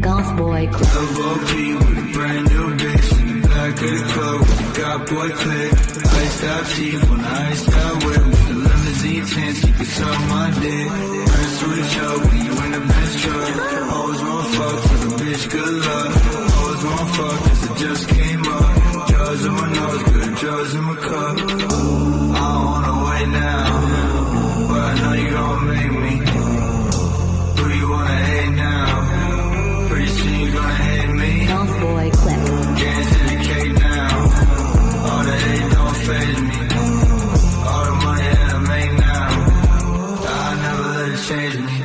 Goth Boy Club. LOP with a brand new bitch in the back of the club with the God Boy clip. Iced out teeth on the iced out whip with the limousine tints, you can suck my dick. Press switch up when you in the Benz truck. Always want fuck, tell the bitch good luck. Always want fuck, cause it just came up. Drugs in my nose, good drugs in my cup. I don't wanna wait now, but I know you gon' make me. Who you wanna hate now? Pretty soon you gonna hate me. Goth Boy Clip. Can't indicate now. All the hate don't faze me. All the money that I make now, I never let it change me.